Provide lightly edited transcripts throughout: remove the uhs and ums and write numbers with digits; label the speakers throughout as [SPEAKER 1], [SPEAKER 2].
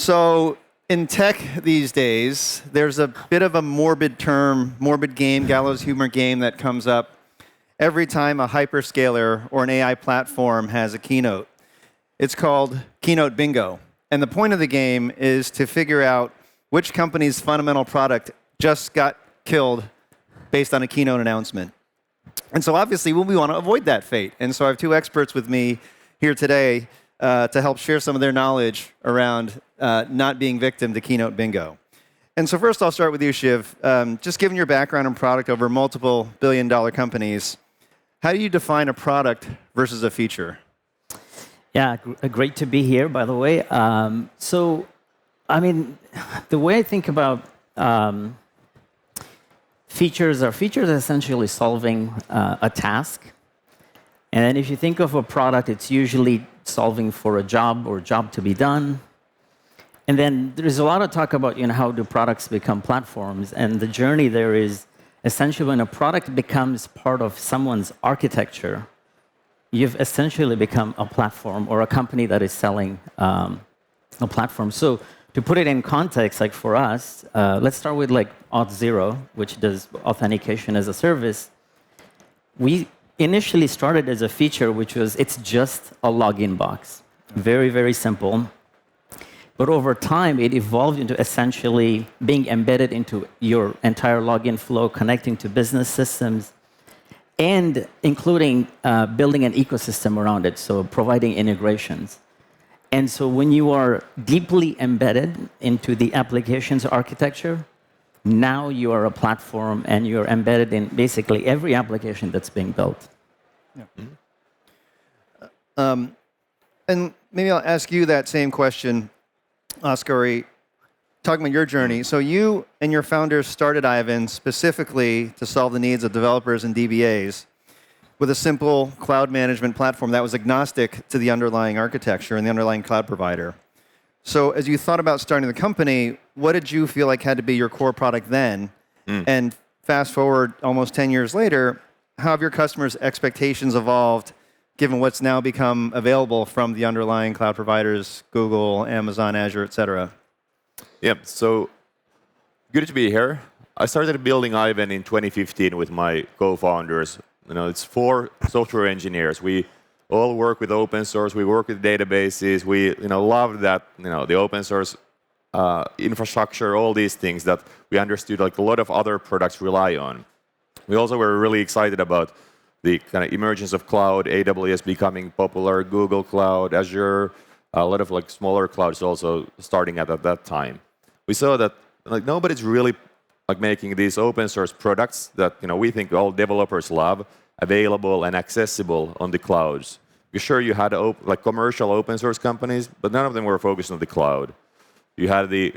[SPEAKER 1] So in tech these days, there's a bit of a morbid term, morbid game, gallows humor game that comes up every time a hyperscaler or an AI platform has a keynote. It's called Keynote Bingo. And the point of the game is to figure out which company's fundamental product just got killed based on a keynote announcement. And so obviously we want to avoid that fate. And so I have two experts with me here today to help share some of their knowledge around not being victim to Keynote Bingo. And so first I'll start with you, Shiv. Just given your background and product over multiple billion-dollar companies, how do you define a product versus a feature?
[SPEAKER 2] Yeah, great to be here, by the way. So, I mean, the way I think about features are essentially solving a task. And then if you think of a product, it's usually solving for a job or job to be done. And then there's a lot of talk about how do products become platforms. And the journey there is essentially when a product becomes part of someone's architecture, you've essentially become a platform or a company that is selling a platform. So to put it in context, like for us, let's start with like Auth0, which does authentication as a service. We initially started as a feature, which was it's just a login box. Very, very simple. But over time, it evolved into essentially being embedded into your entire login flow, connecting to business systems, and including building an ecosystem around it, so providing integrations. And so when you are deeply embedded into the application's architecture, now you are a platform and you're embedded in basically every application that's being built.
[SPEAKER 1] Yeah. And maybe I'll ask you that same question, Oskari, talking about your journey. So you and your founders started Aiven specifically to solve the needs of developers and DBAs with a simple cloud management platform that was agnostic to the underlying architecture and the underlying cloud provider. So as you thought about starting the company, what did you feel like had to be your core product then? And fast forward almost 10 years later, how have your customers' expectations evolved given what's now become available from the underlying cloud providers, Google, Amazon, Azure, et cetera?
[SPEAKER 3] Yeah, so good to be here. I started building Aiven in 2015 with my co-founders. It's 4 software engineers. We all work with open source. We work with databases. We love that the open source infrastructure, all these things that we understood like a lot of other products rely on. We also were really excited about the kind of emergence of cloud, AWS becoming popular, Google Cloud, Azure, a lot of like smaller clouds also starting at that time. We saw that like nobody's really like making these open source products that we think all developers love, available and accessible on the clouds. You're sure you had like commercial open source companies, but none of them were focused on the cloud. You had the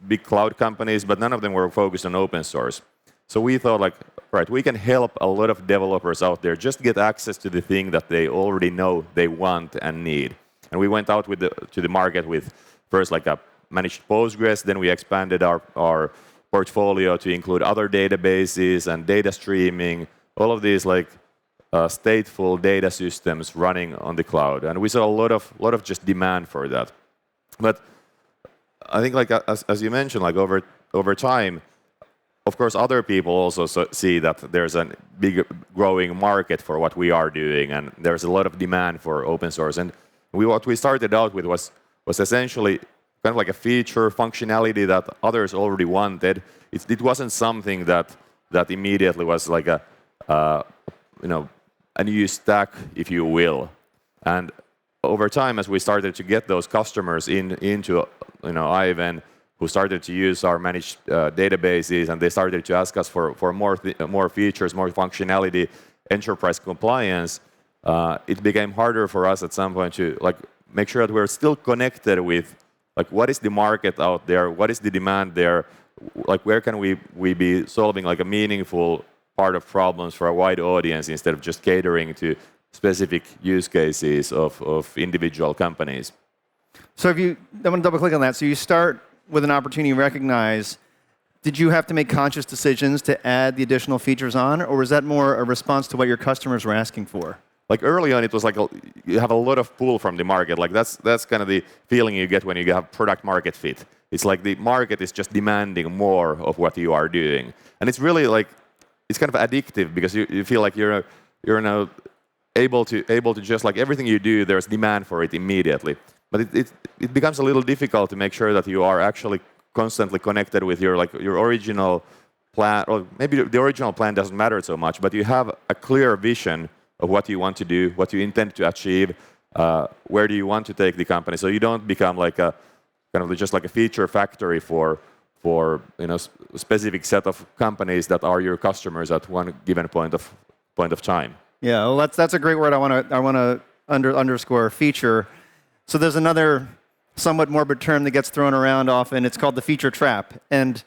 [SPEAKER 3] big cloud companies, but none of them were focused on open source. So we thought like, right, we can help a lot of developers out there just get access to the thing that they already know they want and need. And we went out to the market with first like a managed Postgres, then we expanded our portfolio to include other databases and data streaming, all of these like stateful data systems running on the cloud. And we saw a lot of just demand for that. But I think like as you mentioned, like over time, of course, other people also see that there's a big growing market for what we are doing, and there's a lot of demand for open source. And what we started out with was essentially kind of like a feature functionality that others already wanted. It wasn't something that immediately was like a new stack, if you will. And over time, as we started to get those customers into Aiven, who started to use our managed databases, and they started to ask us for more features, more functionality, enterprise compliance, it became harder for us at some point to like make sure that we're still connected with like what is the market out there, what is the demand there, like where can we be solving like a meaningful part of problems for a wide audience instead of just catering to specific use cases of individual companies.
[SPEAKER 1] So I want to double click on that. So you start with an opportunity you recognize. Did you have to make conscious decisions to add the additional features on, or was that more a response to what your customers were asking for?
[SPEAKER 3] like early on, it was like you have a lot of pull from the market. Like that's kind of the feeling you get when you have product market fit. It's like the market is just demanding more of what you are doing, and it's really like it's kind of addictive because you feel like you're now able to just like everything you do, there's demand for it immediately. But it becomes a little difficult to make sure that you are actually constantly connected with your original plan, or maybe the original plan doesn't matter so much, but you have a clear vision of what you want to do, what you intend to achieve, where do you want to take the company, so you don't become like a kind of just like a feature factory for specific set of companies that are your customers at one given point of time.
[SPEAKER 1] Yeah, well, that's a great word. I want to underscore feature. So there's another somewhat morbid term that gets thrown around often. It's called the feature trap. And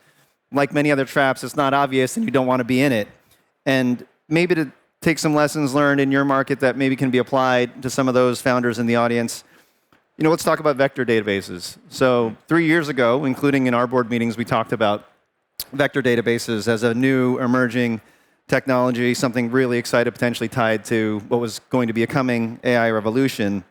[SPEAKER 1] like many other traps, it's not obvious and you don't want to be in it. And maybe to take some lessons learned in your market that maybe can be applied to some of those founders in the audience, let's talk about vector databases. So 3 years ago, including in our board meetings, we talked about vector databases as a new emerging technology, something really excited, potentially tied to what was going to be a coming AI revolution.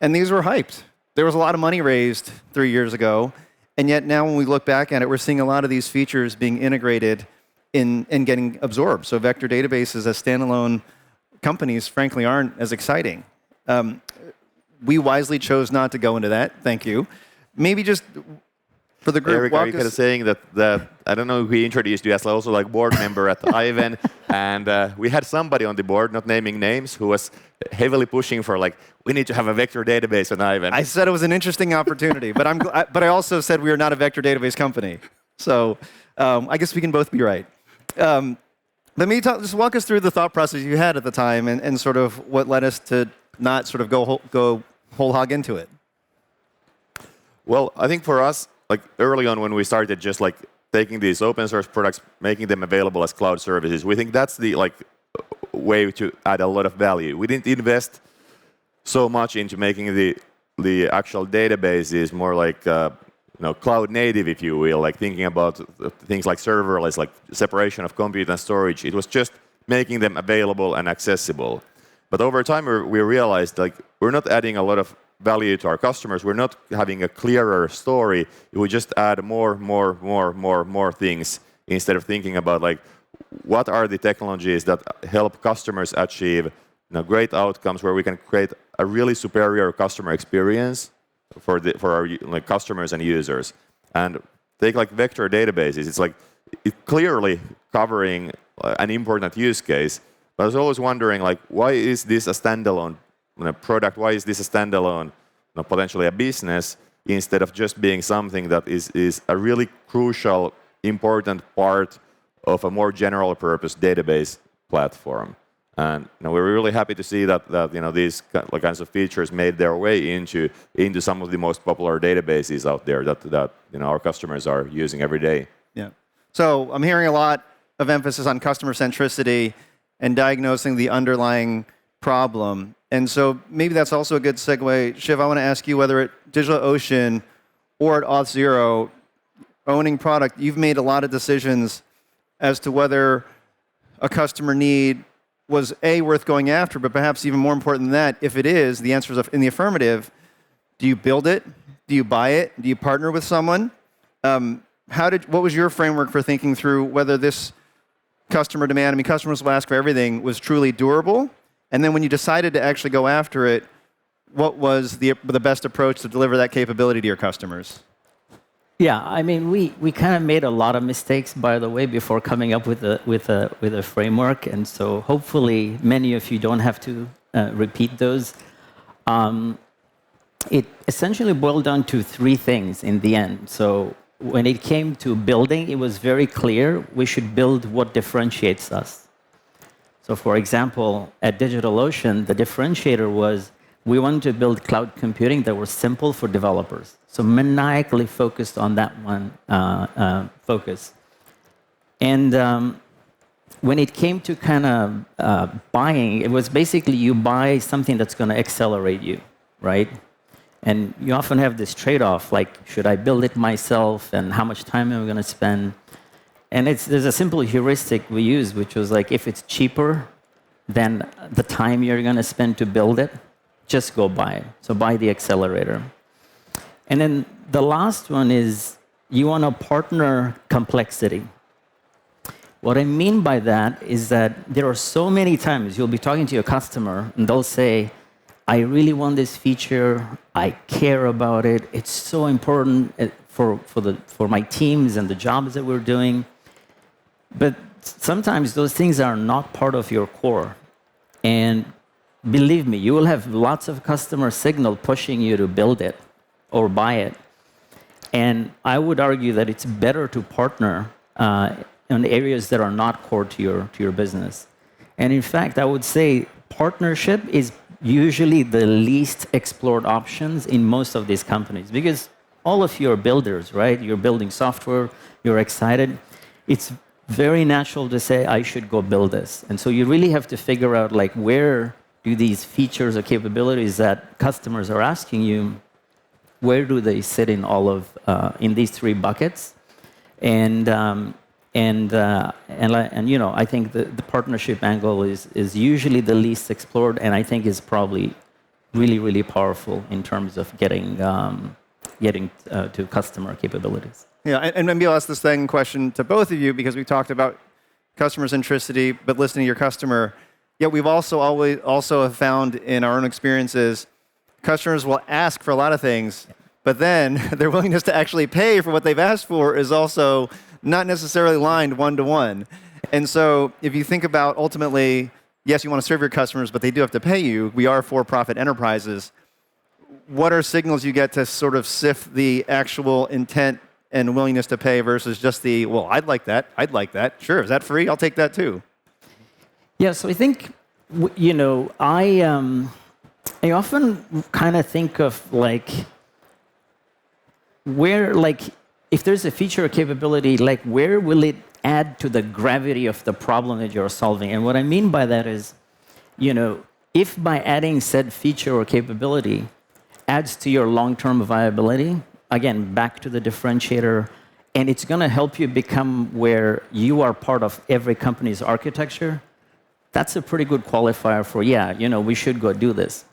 [SPEAKER 1] And these were hyped. There was a lot of money raised 3 years ago, and yet now when we look back at it, we're seeing a lot of these features being integrated in getting absorbed. So vector databases as standalone companies, frankly, aren't as exciting. We wisely chose not to go into that. Thank you. Maybe just for the group,
[SPEAKER 3] Eric, are you kind of saying that I don't know who introduced you as also like board member at Aiven, and we had somebody on the board, not naming names, who was heavily pushing for like, we need to have a vector database on Aiven.
[SPEAKER 1] I said it was an interesting opportunity, but I also said we are not a vector database company. So I guess we can both be right. Let me just walk us through the thought process you had at the time and sort of what led us to not sort of go whole hog into it.
[SPEAKER 3] Well, I think for us, like early on when we started just like taking these open source products, making them available as cloud services, we think that's the like way to add a lot of value. We didn't invest so much into making the actual databases more like cloud native, if you will, like thinking about things like serverless, like separation of compute and storage. It was just making them available and accessible. But over time, we realized like we're not adding a lot of value to our customers. We're not having a clearer story. If we just add more things instead of thinking about like what are the technologies that help customers achieve great outcomes where we can create a really superior customer experience for our like customers and users. And take like vector databases. It's like it clearly covering an important use case. But I was always wondering like why is this a standalone product? Why is this a standalone, potentially a business, instead of just being something that is a really crucial, important part of a more general purpose database platform? And we're really happy to see that these kinds of features made their way into some of the most popular databases out there that our customers are using every day.
[SPEAKER 1] Yeah. So I'm hearing a lot of emphasis on customer centricity and diagnosing the underlying problem. And so maybe that's also a good segue. Shiv, I want to ask you whether at DigitalOcean or at Auth0, owning product, you've made a lot of decisions as to whether a customer need was A, worth going after, but perhaps even more important than that, if it is, the answer is in the affirmative. Do you build it? Do you buy it? Do you partner with someone? What was your framework for thinking through whether this customer demand, customers will ask for everything, was truly durable? And then when you decided to actually go after it, what was the best approach to deliver that capability to your customers?
[SPEAKER 2] Yeah, we kind of made a lot of mistakes, by the way, before coming up with a framework, and so hopefully many of you don't have to repeat those. It essentially boiled down to three things in the end. So when it came to building, it was very clear we should build what differentiates us. So for example, at DigitalOcean, the differentiator was we wanted to build cloud computing that was simple for developers. So maniacally focused on that one focus. And when it came to kind of buying, it was basically you buy something that's going to accelerate you, right? And you often have this trade-off, like, should I build it myself, and how much time am I going to spend? And there's a simple heuristic we use, which was like, if it's cheaper than the time you're going to spend to build it, just go buy it. So buy the accelerator. And then the last one is you want to partner complexity. What I mean by that is that there are so many times you'll be talking to your customer and they'll say, I really want this feature, I care about it, it's so important for my teams and the jobs that we're doing. But sometimes those things are not part of your core. And believe me, you will have lots of customer signal pushing you to build it or buy it. And I would argue that it's better to partner in areas that are not core to your business. And in fact, I would say partnership is usually the least explored options in most of these companies, because all of you are builders, right? You're building software, you're excited. It's very natural to say, I should go build this. And so you really have to figure out, like, where do these features or capabilities that customers are asking you, where do they sit in all of in these three buckets? And you know, I think the partnership angle is usually the least explored, and I think is probably really powerful in terms of getting to customer capabilities.
[SPEAKER 1] Yeah, and maybe I'll ask the second question to both of you, because we talked about customer centricity, but listening to your customer. Yet we've also have found in our own experiences, customers will ask for a lot of things, but then their willingness to actually pay for what they've asked for is also not necessarily aligned one-to-one. And so if you think about ultimately, yes, you want to serve your customers, but they do have to pay you. We are for-profit enterprises. What are signals you get to sort of sift the actual intent and willingness to pay versus just the, well, I'd like that. Sure, is that free? I'll take that too.
[SPEAKER 2] Yeah, so I think, you know, I often kind of think of, like, where, like, if there's a feature or capability, like, where will it add to the gravity of the problem that you're solving? And what I mean by that is, you know, if by adding said feature or capability adds to your long-term viability, again, back to the differentiator, and it's going to help you become where you are part of every company's architecture, that's a pretty good qualifier for, yeah, you know, we should go do this.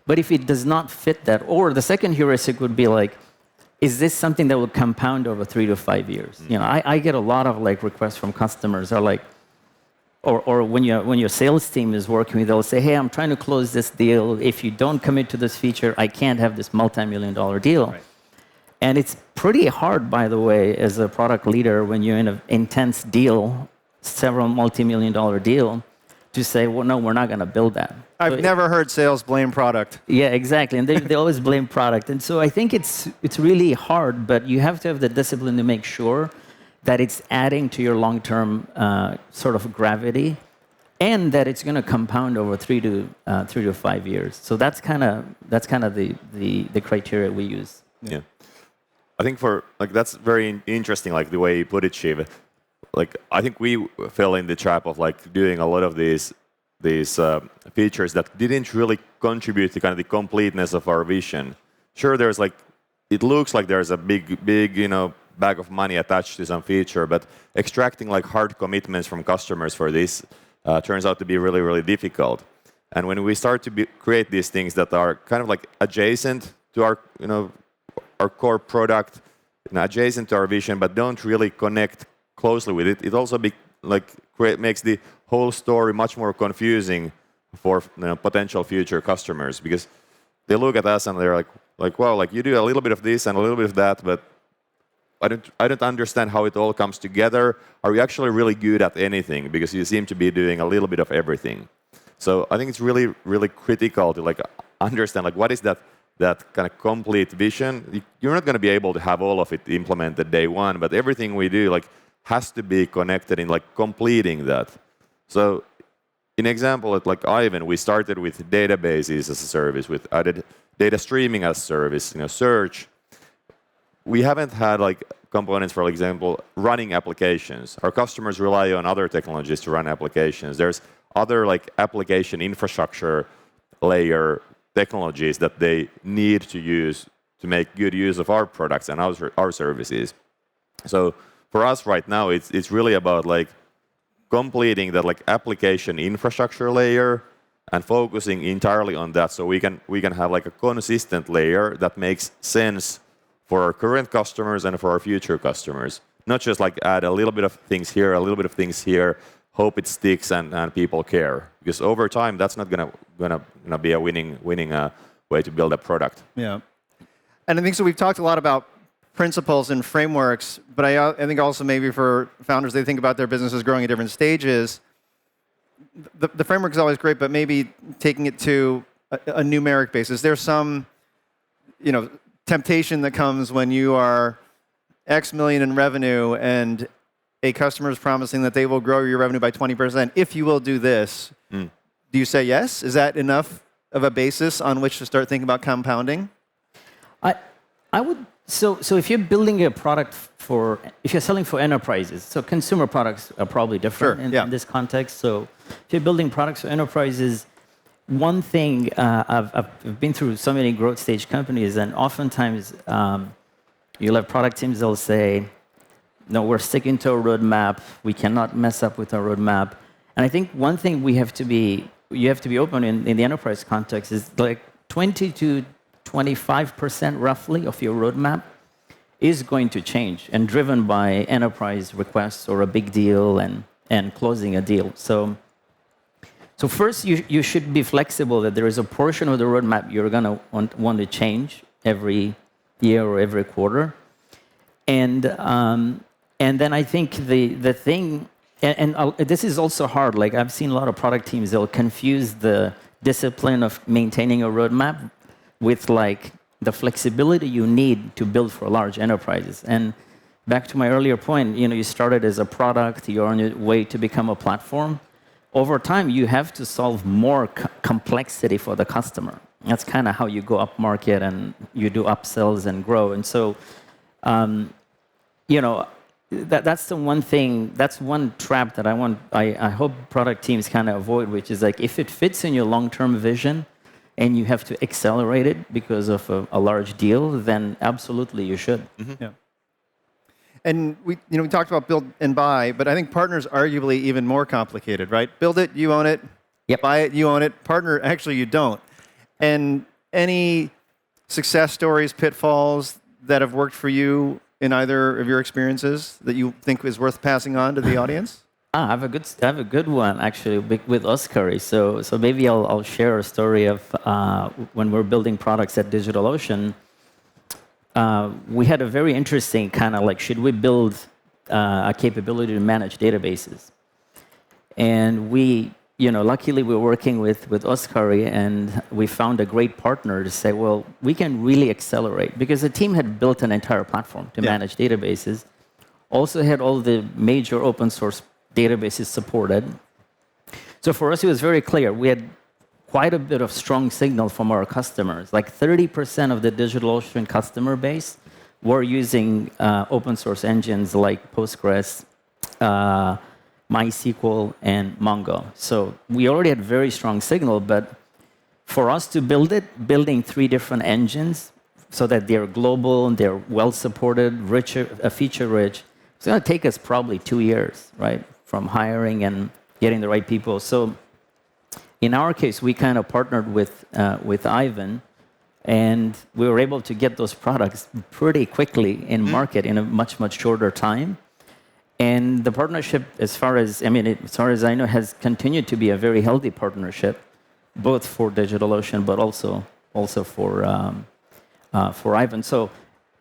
[SPEAKER 2] But if it does not fit that, or the second heuristic would be like, is this something that will compound over 3 to 5 years? You know, I get a lot of, like, requests from customers, are like, or when your sales team is working with, they'll say, hey, I'm trying to close this deal. If you don't commit to this feature, I can't have this multi-million-dollar deal. Right. And it's pretty hard, by the way, as a product leader, when you're in an intense deal, several multi-million-dollar deal, to say, well, no, we're not going to build that.
[SPEAKER 1] I've never heard sales blame product.
[SPEAKER 2] Yeah, exactly. And they always blame product. And so I think it's really hard, but you have to have the discipline to make sure that it's adding to your long-term sort of gravity, and that it's going to compound over 3 to 5 years. So that's kind of the criteria we use.
[SPEAKER 3] Yeah. I think that's very interesting, like the way you put it, Shiv. Like, I think we fell in the trap of, like, doing a lot of these features that didn't really contribute to kind of the completeness of our vision. Sure, there's, like, it looks like there's a big, you know, bag of money attached to some feature, but extracting, like, hard commitments from customers for this turns out to be really difficult. And when we start to create these things that are kind of like adjacent to our, you know, our core product, you know, adjacent to our vision, but don't really connect closely with it, it also makes the whole story much more confusing for, you know, potential future customers, because they look at us and they're like, wow, like, you do a little bit of this and a little bit of that, but I don't understand how it all comes together. Are you actually really good at anything? Because you seem to be doing a little bit of everything. So I think it's really critical to, like, understand, like, what is that kind of complete vision. You're not going to be able to have all of it implemented day one, but everything we do, like, has to be connected in, like, completing that. So, in example, at, like, Aiven, we started with databases as a service, with added data streaming as a service, you know, search. We haven't had, like, components, for example, running applications. Our customers rely on other technologies to run applications. There's other, like, application infrastructure layer technologies that they need to use to make good use of our products and our services. So for us right now, it's really about, like, completing that like application infrastructure layer and focusing entirely on that, so we can have like a consistent layer that makes sense for our current customers and for our future customers. Not just like add a little bit of things here, a little bit of things here, hope it sticks and people care. Because over time, that's not gonna be a winning way to build a product.
[SPEAKER 1] Yeah. And I think so. We've talked a lot about principles and frameworks, but I think also maybe for founders, they think about their businesses growing at different stages. The framework is always great, but maybe taking it to a numeric basis. There's some, temptation that comes when you are X million in revenue and a customer is promising that they will grow your revenue by 20% if you will do this. Do you say yes? Is that enough of a basis on which to start thinking about compounding?
[SPEAKER 2] I would. So if you're building a product if you're selling for enterprises, so consumer products are probably different in this context. So if you're building products for enterprises, one thing I've been through so many growth stage companies, and oftentimes you'll have product teams that'll say, no, we're sticking to a roadmap. We cannot mess up with our roadmap. And I think one thing you have to be open in the enterprise context is like 20 to 25% roughly of your roadmap is going to change and driven by enterprise requests or a big deal and closing a deal. So first, you should be flexible that there is a portion of the roadmap you're going to want to change every year or every quarter. And then I think the thing, and this is also hard, like I've seen a lot of product teams, they'll confuse the discipline of maintaining a roadmap with like the flexibility you need to build for large enterprises. And back to my earlier point, you started as a product, you're on your way to become a platform. Over time, you have to solve more complexity for the customer. That's kind of how you go up market and you do upsells and grow. And so, that's the one thing, that's one trap that I hope product teams kind of avoid, which is like if it fits in your long-term vision, and you have to accelerate it because of a large deal, then absolutely you should.
[SPEAKER 1] Mm-hmm. Yeah. And we talked about build and buy, but I think partners arguably even more complicated, right? Build it, you own it.
[SPEAKER 2] Yep.
[SPEAKER 1] Buy it, you own it. Partner, actually you don't. And any success stories, pitfalls that have worked for you in either of your experiences that you think is worth passing on to the audience?
[SPEAKER 2] I have a good one actually with Oskari. So maybe I'll share a story of when we're building products at DigitalOcean. We had a very interesting kind of like, should we build a capability to manage databases? And we, luckily we were working with Oskari, and we found a great partner to say, well, we can really accelerate because the team had built an entire platform to manage databases. Also had all the major open source databases supported. So for us, it was very clear. We had quite a bit of strong signal from our customers. Like 30% of the DigitalOcean customer base were using open source engines like Postgres, MySQL, and Mongo. So we already had very strong signal, but for us to build it, building 3 different engines so that they're global and they're well supported, richer, feature rich, it's going to take us probably 2 years, right? From hiring and getting the right people. So in our case, we kind of partnered with Aiven, and we were able to get those products pretty quickly in market in a much, much shorter time. And the partnership, as far as I know, has continued to be a very healthy partnership, both for DigitalOcean, but also for Aiven. So,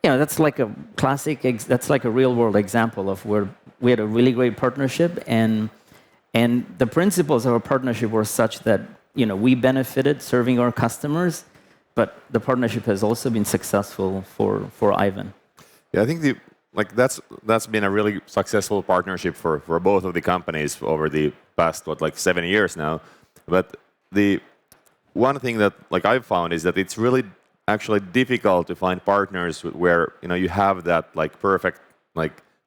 [SPEAKER 2] that's like a classic, that's like a real world example of where we had a really great partnership, and the principles of our partnership were such that, we benefited serving our customers, but the partnership has also been successful for Aiven.
[SPEAKER 3] Yeah, I think that's been a really successful partnership for both of the companies over the past 7 years now. But the one thing that I've found is that it's really actually difficult to find partners where you have that perfect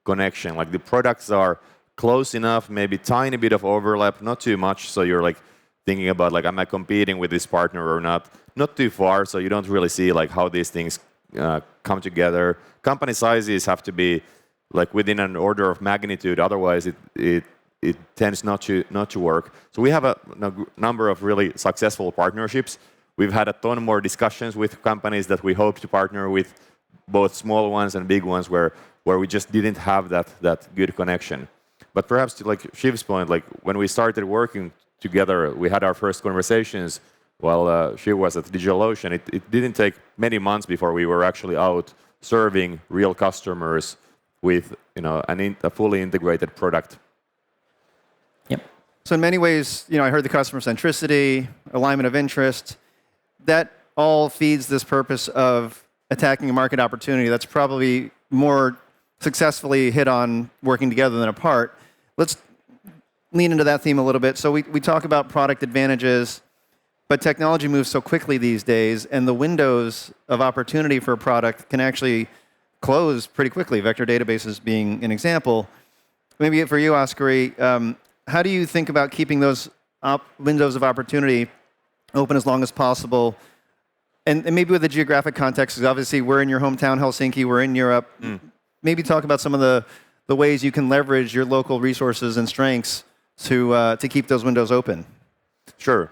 [SPEAKER 3] connection. Like the products are close enough, maybe tiny bit of overlap, not too much. So you're thinking about am I competing with this partner or not? Not too far, so you don't really see how these things come together. Company sizes have to be within an order of magnitude. Otherwise, it tends not to work. So we have a number of really successful partnerships. We've had a ton more discussions with companies that we hope to partner with, both small ones and big ones, where we just didn't have that good connection. But perhaps to like Shiv's point, like when we started working together, we had our first conversations while Shiv was at DigitalOcean. It didn't take many months before we were actually out serving real customers with a fully integrated product.
[SPEAKER 2] Yep.
[SPEAKER 1] So in many ways, I heard the customer centricity, alignment of interest. That all feeds this purpose of attacking a market opportunity that's probably more successfully hit on working together than apart. Let's lean into that theme a little bit. So we talk about product advantages, but technology moves so quickly these days, and the windows of opportunity for a product can actually close pretty quickly, vector databases being an example. Maybe for you, Oskari, how do you think about keeping those windows of opportunity open as long as possible? And maybe with the geographic context, because obviously we're in your hometown, Helsinki, we're in Europe. Maybe talk about some of the ways you can leverage your local resources and strengths to keep those windows open.
[SPEAKER 3] Sure.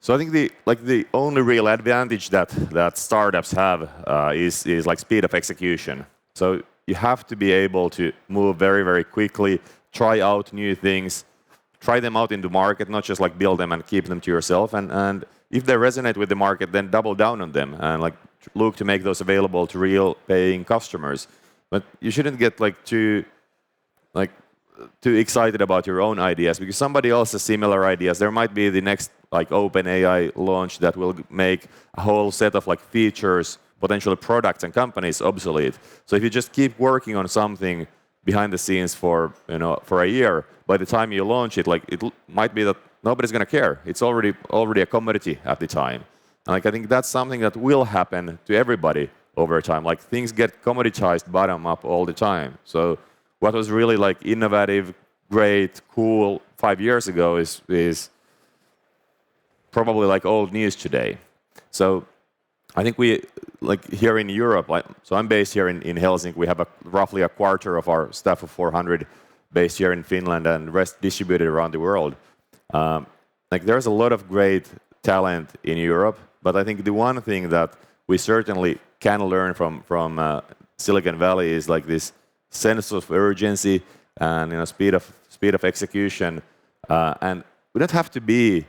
[SPEAKER 3] So I think the only real advantage that startups have is like speed of execution. So you have to be able to move very, very quickly, try out new things, try them out in the market, not just like build them and keep them to yourself. And if they resonate with the market, then double down on them and like look to make those available to real paying customers. But you shouldn't get too excited about your own ideas, because somebody else has similar ideas. There might be the next open AI launch that will make a whole set of features, potentially products and companies obsolete. So if you just keep working on something behind the scenes for a year, by the time you launch it, it might be that nobody's going to care. It's already a commodity at the time. And I think that's something that will happen to everybody over time. Things get commoditized bottom up all the time. So what was really innovative, great, cool 5 years ago is probably old news today. So I think we here in Europe. So I'm based here in Helsinki. We have roughly a quarter of our staff of 400 based here in Finland, and the rest distributed around the world. There's a lot of great talent in Europe, but I think the one thing that we certainly can learn from Silicon Valley is this sense of urgency and speed of execution. And we don't have to be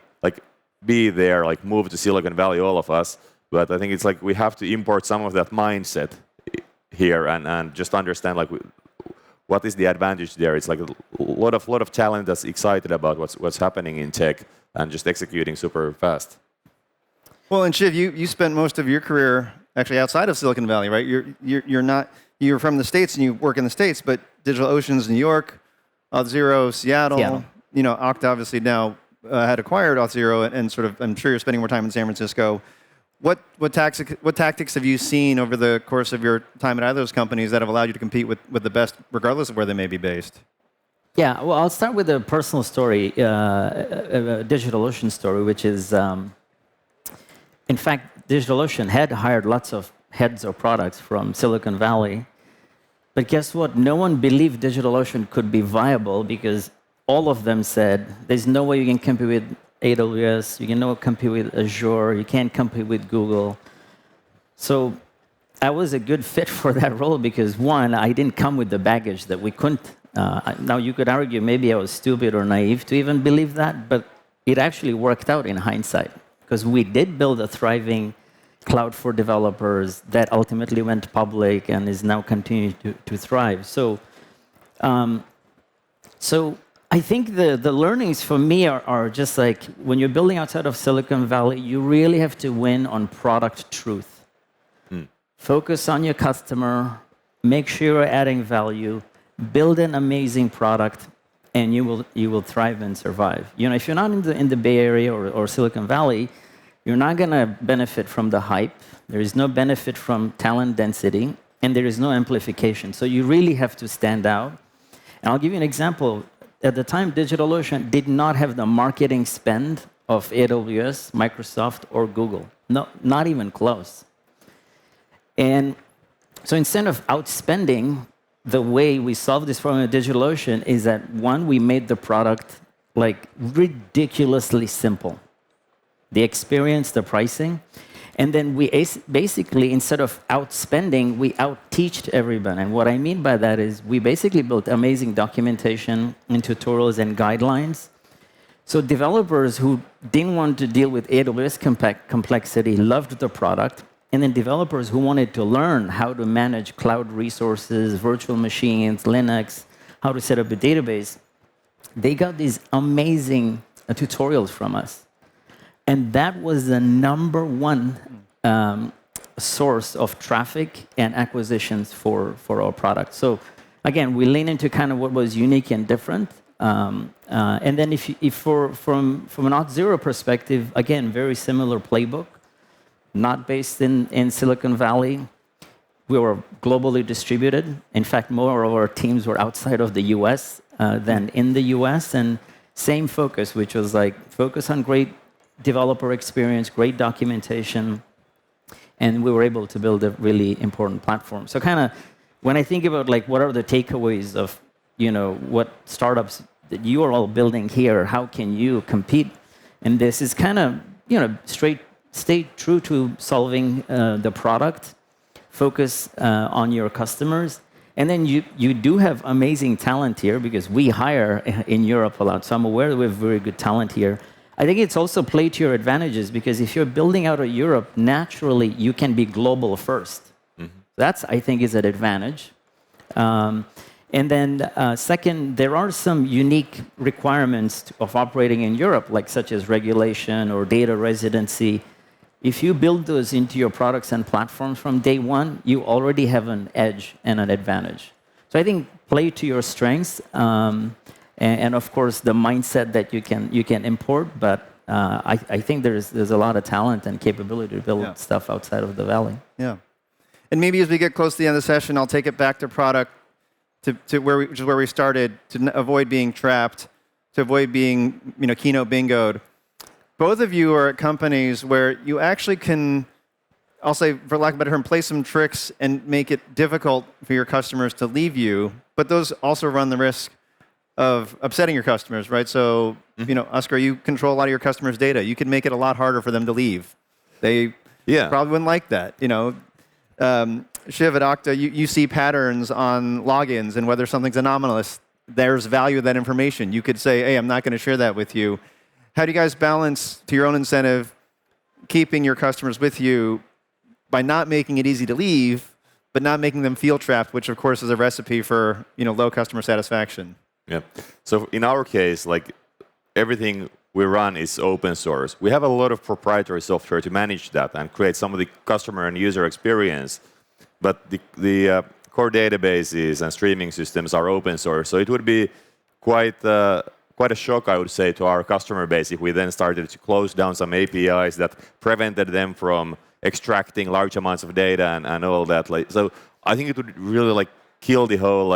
[SPEAKER 3] there, move to Silicon Valley, all of us. But I think it's we have to import some of that mindset here and just understand what is the advantage there. It's a lot of talent that's excited about what's happening in tech and just executing super fast.
[SPEAKER 1] Well, and Shiv, you spent most of your career actually outside of Silicon Valley, right? You're from the States and you work in the States, but DigitalOcean's New York, Auth0, Seattle. Okta obviously now had acquired Auth0, and sort of I'm sure you're spending more time in San Francisco. What tactics have you seen over the course of your time at either of those companies that have allowed you to compete with the best, regardless of where they may be based?
[SPEAKER 2] Yeah, well, I'll start with a personal story, a DigitalOcean story, which is, in fact, DigitalOcean had hired lots of heads of products from Silicon Valley. But guess what? No one believed DigitalOcean could be viable, because all of them said, there's no way you can compete with AWS, you cannot compete with Azure, you can't compete with Google. So I was a good fit for that role because, one, I didn't come with the baggage that we couldn't. Now, you could argue maybe I was stupid or naive to even believe that, but it actually worked out in hindsight, because we did build a thriving cloud for developers that ultimately went public and is now continuing to thrive. So I think the learnings for me are just when you're building outside of Silicon Valley, you really have to win on product truth. Focus on your customer, make sure you're adding value, build an amazing product, and you will thrive and survive. If you're not in the Bay Area or Silicon Valley, you're not going to benefit from the hype. There is no benefit from talent density, and there is no amplification. So you really have to stand out. And I'll give you an example. At the time, DigitalOcean did not have the marketing spend of AWS, Microsoft, or Google. No, not even close. And so instead of outspending, the way we solve this problem at DigitalOcean is that, one, we made the product like ridiculously simple. The experience, the pricing. And then we basically, instead of outspending, we out-teached everyone. And what I mean by that is we basically built amazing documentation and tutorials and guidelines. So developers who didn't want to deal with AWS complexity loved the product. And then developers who wanted to learn how to manage cloud resources, virtual machines, Linux, how to set up a database, they got these amazing tutorials from us. And that was the #1 source of traffic and acquisitions for our product. So again, we lean into kind of what was unique and different. And then from an Auth0 perspective, again, very similar playbook, not based in Silicon Valley. We were globally distributed. In fact, more of our teams were outside of the US than in the US. And same focus, which was like focus on great developer experience, great documentation, and we were able to build a really important platform. So kind of when I think about like what are the takeaways of what startups that you are all building here, how can you compete? And this is kind of stay true to solving the product, focus on your customers, and then you do have amazing talent here because we hire in Europe a lot. So I'm aware that we have very good talent here. I think it's also play to your advantages because if you're building out of Europe, naturally you can be global first. Mm-hmm. That's, I think, is an advantage. And then second, there are some unique requirements of operating in Europe, like such as regulation or data residency. If you build those into your products and platforms from day one, you already have an edge and an advantage. So I think play to your strengths. And of course, the mindset that you can import, but I think there's a lot of talent and capability to build stuff outside of the Valley.
[SPEAKER 1] Yeah. And maybe as we get close to the end of the session, I'll take it back to product, which is where we started, to avoid being trapped, to avoid being keynote bingoed. Both of you are at companies where you actually can, I'll say, for lack of a better term, play some tricks and make it difficult for your customers to leave you, but those also run the risk of upsetting your customers, right? So, Oskar, you control a lot of your customers' data. You can make it a lot harder for them to leave. They probably wouldn't like that. Shiv at Okta, you see patterns on logins and whether something's anomalous. There's value in that information. You could say, hey, I'm not going to share that with you. How do you guys balance, to your own incentive, keeping your customers with you by not making it easy to leave, but not making them feel trapped, which, of course, is a recipe for low customer satisfaction?
[SPEAKER 3] Yeah. So in our case, like everything we run is open source. We have a lot of proprietary software to manage that and create some of the customer and user experience. But the core databases and streaming systems are open source. So it would be quite a shock, I would say, to our customer base if we then started to close down some APIs that prevented them from extracting large amounts of data and all that. So I think it would really kill the whole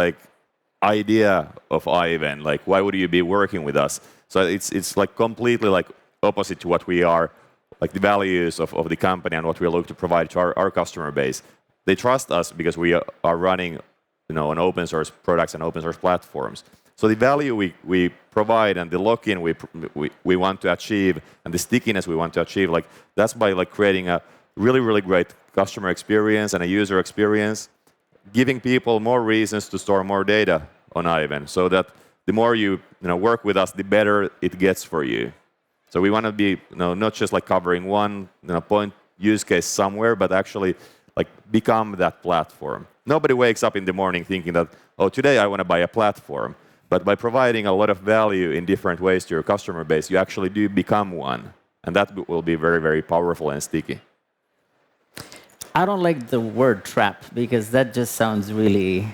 [SPEAKER 3] idea of Aiven. Why would you be working with us? So it's completely opposite to what we are, the values of the company and what we look to provide to our customer base. They trust us because we are running on open source products and open source platforms. So the value we provide and the lock-in we want to achieve and the stickiness we want to achieve, that's by creating a really, really great customer experience and a user experience, giving people more reasons to store more data on Aiven, so that the more you work with us, the better it gets for you. So we want to be not just covering one point use case somewhere, but actually become that platform. Nobody wakes up in the morning thinking that, oh, today I want to buy a platform. But by providing a lot of value in different ways to your customer base, you actually do become one. And that will be very, very powerful and sticky.
[SPEAKER 2] I don't like the word trap because that just sounds really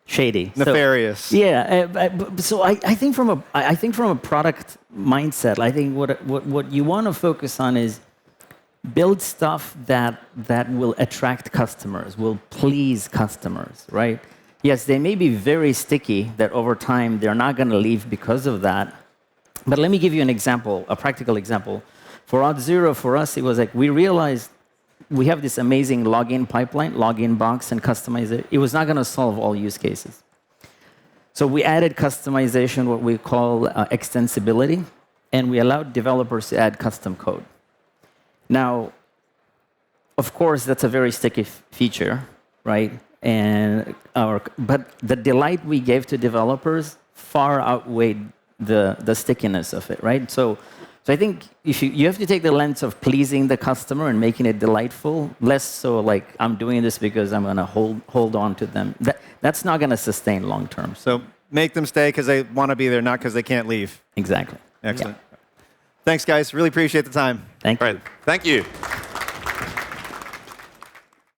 [SPEAKER 2] shady.
[SPEAKER 1] Nefarious.
[SPEAKER 2] So, so I think from a product mindset, I think what you want to focus on is build stuff that will attract customers, will please customers, right? Yes, they may be very sticky, that over time they're not going to leave because of that. But let me give you an example, a practical example. For Auth0, for us, it was we realized we have this amazing login pipeline, login box, and customize it. It was not going to solve all use cases. So we added customization, what we call extensibility, and we allowed developers to add custom code. Now, of course, that's a very sticky feature, right? But the delight we gave to developers far outweighed the stickiness of it, right? So I think if you have to take the lens of pleasing the customer and making it delightful, less so like I'm doing this because I'm going to hold on to them. That's not going to sustain long term.
[SPEAKER 1] So make them stay because they want to be there, not because they can't leave.
[SPEAKER 2] Exactly.
[SPEAKER 1] Excellent. Yeah. Thanks, guys. Really appreciate the time.
[SPEAKER 2] Thank you.
[SPEAKER 3] Right. Thank you.